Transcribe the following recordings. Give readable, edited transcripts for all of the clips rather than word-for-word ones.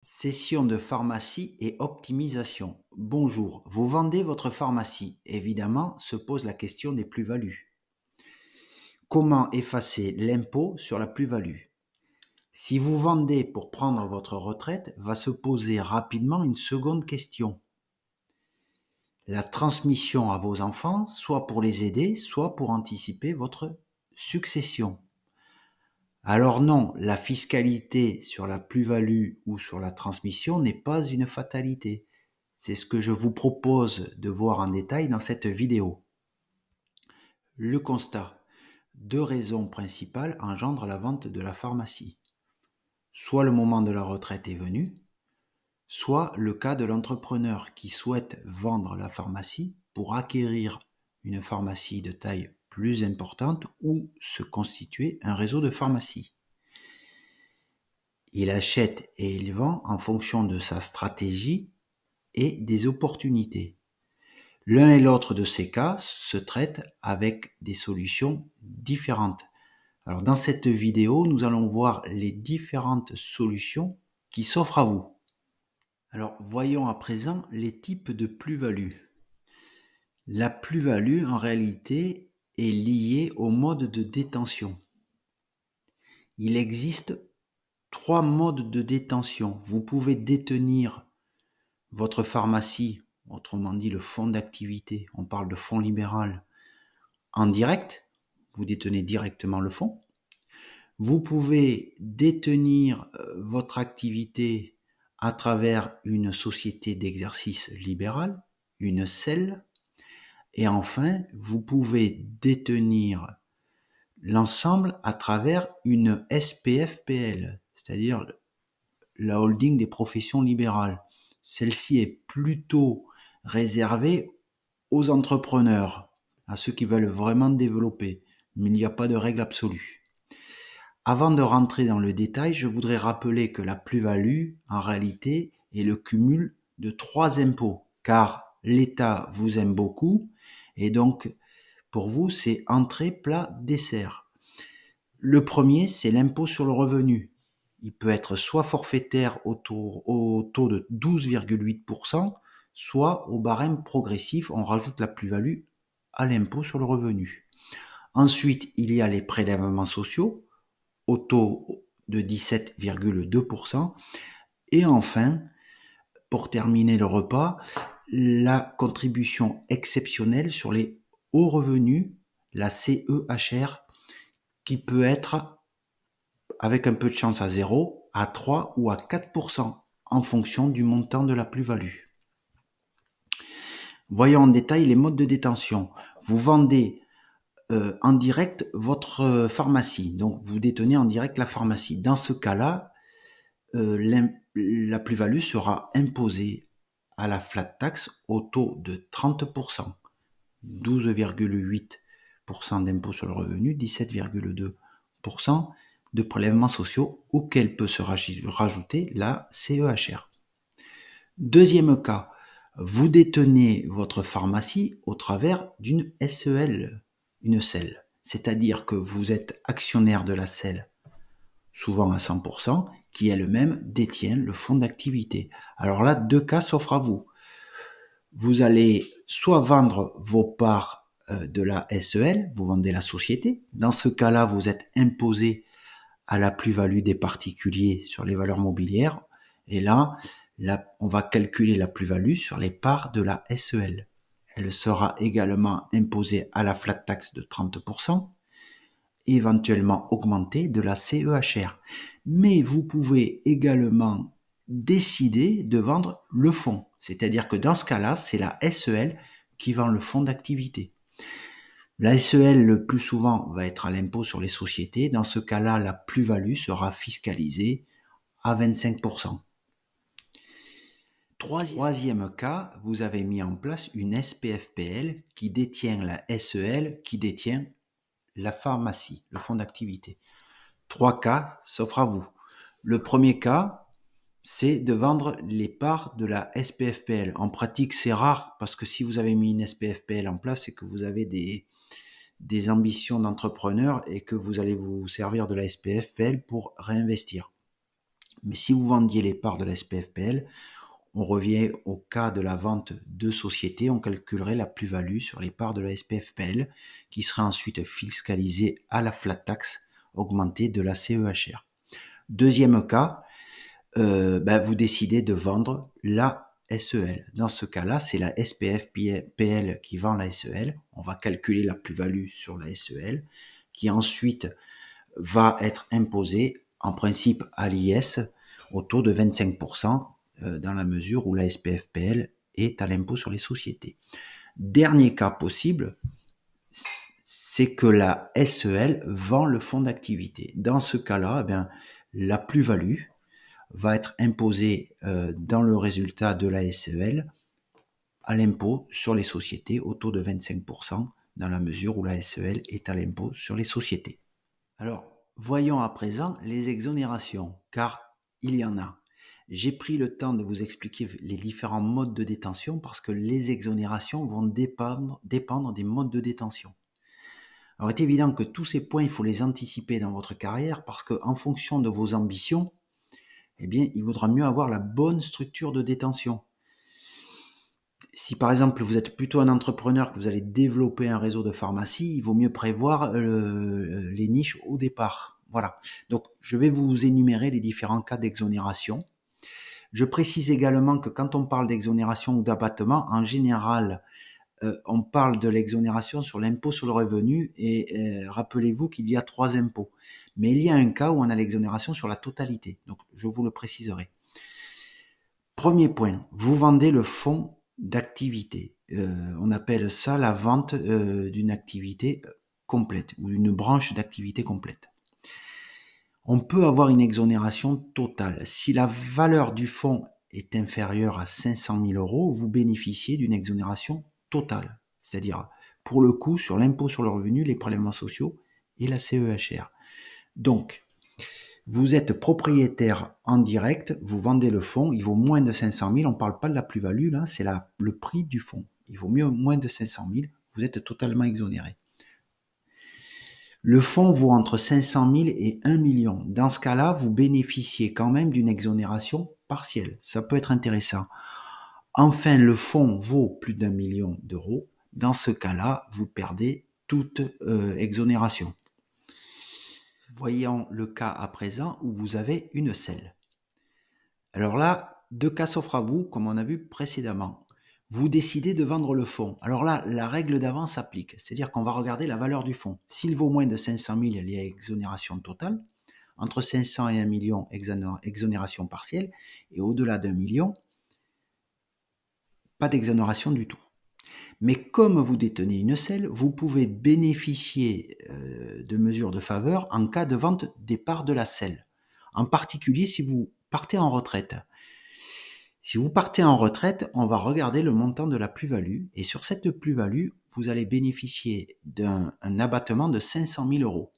Session de pharmacie et optimisation. Bonjour, vous vendez votre pharmacie. Évidemment, se pose la question des plus-values. Comment effacer l'impôt sur la plus-value? Si vous vendez pour prendre votre retraite, va se poser rapidement une seconde question. La transmission à vos enfants, soit pour les aider, soit pour anticiper votre succession. Alors non, la fiscalité sur la plus-value ou sur la transmission n'est pas une fatalité. C'est ce que je vous propose de voir en détail dans cette vidéo. Le constat. Deux raisons principales engendrent la vente de la pharmacie. Soit le moment de la retraite est venu, soit le cas de l'entrepreneur qui souhaite vendre la pharmacie pour acquérir une pharmacie de taille plus importante ou se constituer un réseau de pharmacies. Il achète et il vend en fonction de sa stratégie et des opportunités. L'un et l'autre de ces cas se traitent avec des solutions différentes. Alors dans cette vidéo, nous allons voir les différentes solutions qui s'offrent à vous. Alors voyons à présent les types de plus-value. La plus-value en réalité est liée au mode de détention. Il existe 3 modes de détention. Vous pouvez détenir votre pharmacie, autrement dit le fonds d'activité, on parle de fonds libéral, en direct, vous détenez directement le fonds. Vous pouvez détenir votre activité à travers une société d'exercice libéral, une SEL. Et enfin, vous pouvez détenir l'ensemble à travers une SPFPL, c'est-à-dire la holding des professions libérales. Celle-ci est plutôt réservée aux entrepreneurs, à ceux qui veulent vraiment développer, mais il n'y a pas de règle absolue. Avant de rentrer dans le détail, je voudrais rappeler que la plus-value, en réalité, est le cumul de 3 impôts, car l'État vous aime beaucoup, et donc, pour vous, c'est entrée, plat, dessert. Le premier, c'est l'impôt sur le revenu. Il peut être soit forfaitaire au taux de 12,8%, soit au barème progressif, on rajoute la plus-value à l'impôt sur le revenu. Ensuite, il y a les prélèvements sociaux, au taux de 17,2%. Et enfin, pour terminer le repas, la contribution exceptionnelle sur les hauts revenus, la CEHR, qui peut être, avec un peu de chance, à 0, à 3 ou à 4% en fonction du montant de la plus-value. Voyons en détail les modes de détention. Vous vendez en direct votre pharmacie, donc vous détenez en direct la pharmacie. Dans ce cas-là, la plus-value sera imposée à la flat tax au taux de 30%, 12,8% d'impôt sur le revenu, 17,2% de prélèvements sociaux auxquels peut se rajouter la CEHR. Deuxième cas, vous détenez votre pharmacie au travers d'une SEL, une SEL, c'est-à-dire que vous êtes actionnaire de la SEL, souvent à 100%, qui elle-même détient le fonds d'activité. Alors là, 2 cas s'offrent à vous. Vous allez soit vendre vos parts de la SEL, vous vendez la société. Dans ce cas-là, vous êtes imposé à la plus-value des particuliers sur les valeurs mobilières. Et là, on va calculer la plus-value sur les parts de la SEL. Elle sera également imposée à la flat tax de 30%, éventuellement augmentée de la CEHR. Mais vous pouvez également décider de vendre le fonds. C'est-à-dire que dans ce cas-là, c'est la SEL qui vend le fonds d'activité. La SEL, le plus souvent, va être à l'impôt sur les sociétés. Dans ce cas-là, la plus-value sera fiscalisée à 25%. Troisième cas, vous avez mis en place une SPFPL qui détient la SEL, qui détient la pharmacie, le fonds d'activité. 3 cas s'offrent à vous. Le premier cas, c'est de vendre les parts de la SPFPL. En pratique, c'est rare parce que si vous avez mis une SPFPL en place, c'est que vous avez des ambitions d'entrepreneur et que vous allez vous servir de la SPFPL pour réinvestir. Mais si vous vendiez les parts de la SPFPL, on revient au cas de la vente de société, on calculerait la plus-value sur les parts de la SPFPL qui serait ensuite fiscalisée à la flat tax augmentée de la CEHR. Deuxième cas, vous décidez de vendre la SEL. Dans ce cas-là, c'est la SPFPL qui vend la SEL. On va calculer la plus-value sur la SEL qui ensuite va être imposée en principe à l'IS au taux de 25%, dans la mesure où la SPFPL est à l'impôt sur les sociétés. Dernier cas possible, c'est que la SEL vend le fonds d'activité. Dans ce cas-là, la plus-value va être imposée dans le résultat de la SEL à l'impôt sur les sociétés au taux de 25%, dans la mesure où la SEL est à l'impôt sur les sociétés. Alors, voyons à présent les exonérations, car il y en a. J'ai pris le temps de vous expliquer les différents modes de détention parce que les exonérations vont dépendre des modes de détention. Alors, il est évident que tous ces points, il faut les anticiper dans votre carrière parce qu'en fonction de vos ambitions, il vaudra mieux avoir la bonne structure de détention. Si par exemple vous êtes plutôt un entrepreneur, que vous allez développer un réseau de pharmacie, il vaut mieux prévoir les niches au départ. Voilà. Donc je vais vous énumérer les différents cas d'exonération. Je précise également que quand on parle d'exonération ou d'abattement, en général, on parle de l'exonération sur l'impôt sur le revenu et rappelez-vous qu'il y a 3 impôts. Mais il y a un cas où on a l'exonération sur la totalité. Donc je vous le préciserai. Premier point, vous vendez le fonds d'activité. On appelle ça la vente d'une activité complète ou une branche d'activité complète. On peut avoir une exonération totale. Si la valeur du fonds est inférieure à 500 000 euros, vous bénéficiez d'une exonération totale. C'est-à-dire, pour le coup, sur l'impôt sur le revenu, les prélèvements sociaux et la CEHR. Donc, vous êtes propriétaire en direct, vous vendez le fonds, il vaut moins de 500 000, on ne parle pas de la plus-value, là, c'est le prix du fonds. Il vaut mieux moins de 500 000, vous êtes totalement exonéré. Le fonds vaut entre 500 000 et 1 million. Dans ce cas-là, vous bénéficiez quand même d'une exonération partielle. Ça peut être intéressant. Enfin, le fonds vaut plus d'1 million d'euros. Dans ce cas-là, vous perdez toute exonération. Voyons le cas à présent où vous avez une SEL. Alors là, 2 cas s'offrent à vous, comme on a vu précédemment. Vous décidez de vendre le fonds. Alors là, la règle d'avant s'applique. C'est-à-dire qu'on va regarder la valeur du fonds. S'il vaut moins de 500 000, il y a exonération totale. Entre 500 et 1 million, exonération partielle. Et au-delà d'1 million, pas d'exonération du tout. Mais comme vous détenez une SEL, vous pouvez bénéficier de mesures de faveur en cas de vente des parts de la SEL. En particulier si vous partez en retraite. Si vous partez en retraite, on va regarder le montant de la plus-value et sur cette plus-value, vous allez bénéficier d'un abattement de 500 000 euros.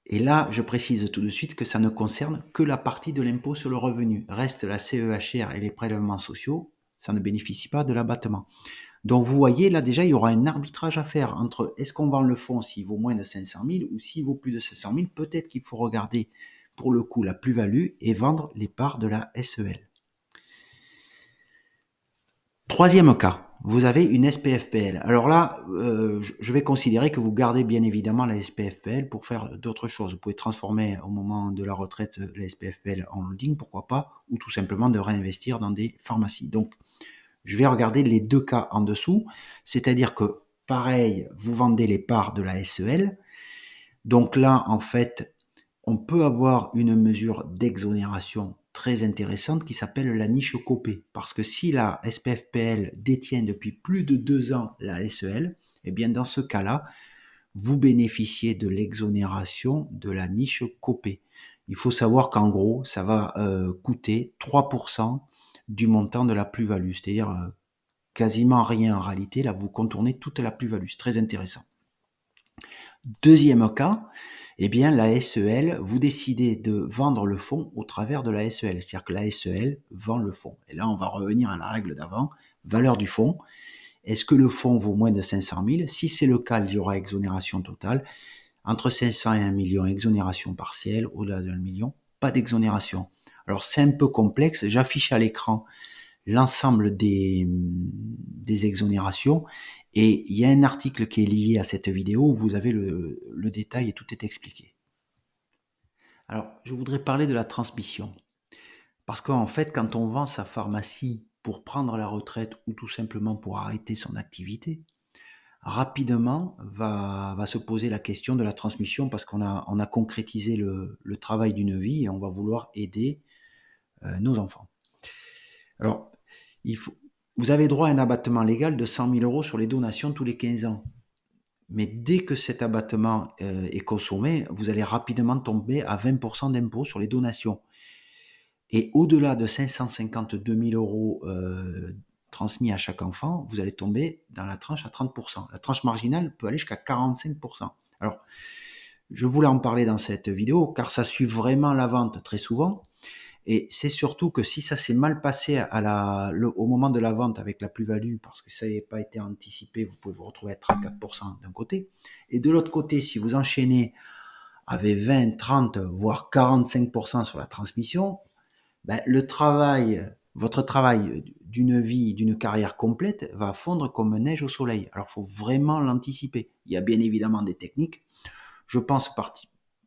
Et là, je précise tout de suite que ça ne concerne que la partie de l'impôt sur le revenu. Reste la CEHR et les prélèvements sociaux, ça ne bénéficie pas de l'abattement. Donc vous voyez, là déjà, il y aura un arbitrage à faire entre est-ce qu'on vend le fonds s'il vaut moins de 500 000 ou s'il vaut plus de 500 000. Peut-être qu'il faut regarder pour le coup la plus-value et vendre les parts de la SEL. Troisième cas, vous avez une SPFPL. Alors là, je vais considérer que vous gardez bien évidemment la SPFPL pour faire d'autres choses. Vous pouvez transformer au moment de la retraite la SPFPL en holding, pourquoi pas, ou tout simplement de réinvestir dans des pharmacies. Donc, je vais regarder les 2 cas en dessous, c'est-à-dire que, pareil, vous vendez les parts de la SEL. Donc là, en fait, on peut avoir une mesure d'exonération très intéressante qui s'appelle la niche copée. Parce que si la SPFPL détient depuis plus de 2 ans la SEL, eh bien dans ce cas-là, vous bénéficiez de l'exonération de la niche copée. Il faut savoir qu'en gros, ça va coûter 3% du montant de la plus-value, c'est-à-dire quasiment rien en réalité. Là, vous contournez toute la plus-value, c'est très intéressant. Deuxième cas, eh bien la SEL, vous décidez de vendre le fonds au travers de la SEL, c'est-à-dire que la SEL vend le fonds. Et là, on va revenir à la règle d'avant, valeur du fonds. Est-ce que le fonds vaut moins de 500 000 ? Si c'est le cas, il y aura exonération totale. Entre 500 et 1 million, exonération partielle. Au-delà d'1 million, pas d'exonération. Alors c'est un peu complexe, j'affiche à l'écran l'ensemble des exonérations et il y a un article qui est lié à cette vidéo où vous avez le détail et tout est expliqué. Alors je voudrais parler de la transmission. Parce qu'en fait, quand on vend sa pharmacie pour prendre la retraite ou tout simplement pour arrêter son activité, rapidement va se poser la question de la transmission parce on a concrétisé le travail d'une vie et on va vouloir aider nos enfants. Alors, il faut, vous avez droit à un abattement légal de 100 000 euros sur les donations tous les 15 ans. Mais dès que cet abattement est consommé, vous allez rapidement tomber à 20% d'impôt sur les donations. Et au-delà de 552 000 euros transmis à chaque enfant, vous allez tomber dans la tranche à 30%. La tranche marginale peut aller jusqu'à 45%. Alors, je voulais en parler dans cette vidéo car ça suit vraiment la vente très souvent. Et c'est surtout que si ça s'est mal passé au moment de la vente avec la plus-value, parce que ça n'avait pas été anticipé, vous pouvez vous retrouver à 34% d'un côté. Et de l'autre côté, si vous enchaînez avec 20, 30, voire 45% sur la transmission, ben, votre travail d'une vie, d'une carrière complète va fondre comme neige au soleil. Alors, il faut vraiment l'anticiper. Il y a bien évidemment des techniques. Je pense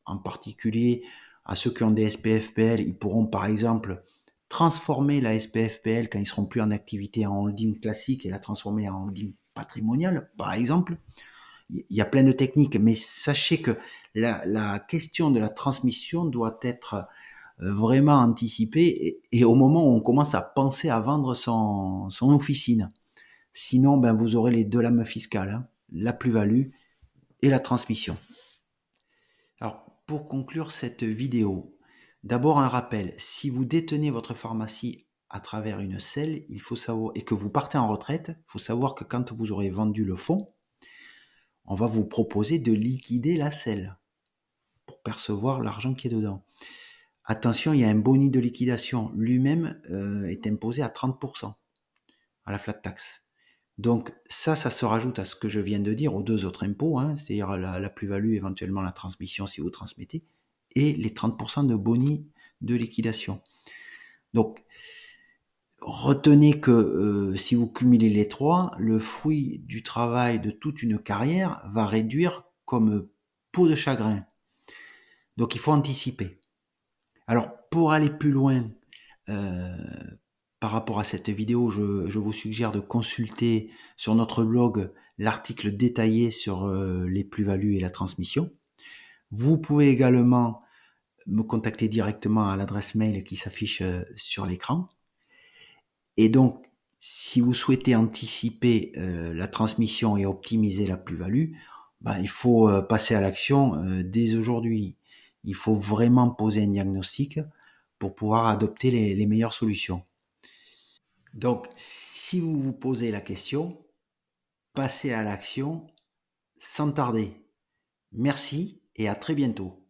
en particulier à ceux qui ont des SPFPL. Ils pourront, par exemple, transformer la SPFPL quand ils seront plus en activité en holding classique et la transformer en holding patrimonial, par exemple. Il y a plein de techniques, mais sachez que la question de la transmission doit être vraiment anticipé et au moment où on commence à penser à vendre son officine. Sinon, ben, vous aurez les deux lames fiscales, hein, la plus-value et la transmission. Alors, pour conclure cette vidéo, d'abord un rappel, si vous détenez votre pharmacie à travers une SEL, il faut savoir, et que vous partez en retraite, il faut savoir que quand vous aurez vendu le fonds, on va vous proposer de liquider la SEL pour percevoir l'argent qui est dedans. Attention, il y a un boni de liquidation. Lui-même est imposé à 30% à la flat tax. Donc ça se rajoute à ce que je viens de dire, aux deux autres impôts, hein, c'est-à-dire la plus-value, éventuellement la transmission si vous transmettez, et les 30% de boni de liquidation. Donc retenez que si vous cumulez les trois, le fruit du travail de toute une carrière va réduire comme peau de chagrin. Donc il faut anticiper. Alors, pour aller plus loin par rapport à cette vidéo, je vous suggère de consulter sur notre blog l'article détaillé sur les plus-values et la transmission. Vous pouvez également me contacter directement à l'adresse mail qui s'affiche sur l'écran. Et donc, si vous souhaitez anticiper la transmission et optimiser la plus-value, ben, il faut passer à l'action dès aujourd'hui. Il faut vraiment poser un diagnostic pour pouvoir adopter les meilleures solutions. Donc, si vous vous posez la question, passez à l'action sans tarder. Merci et à très bientôt.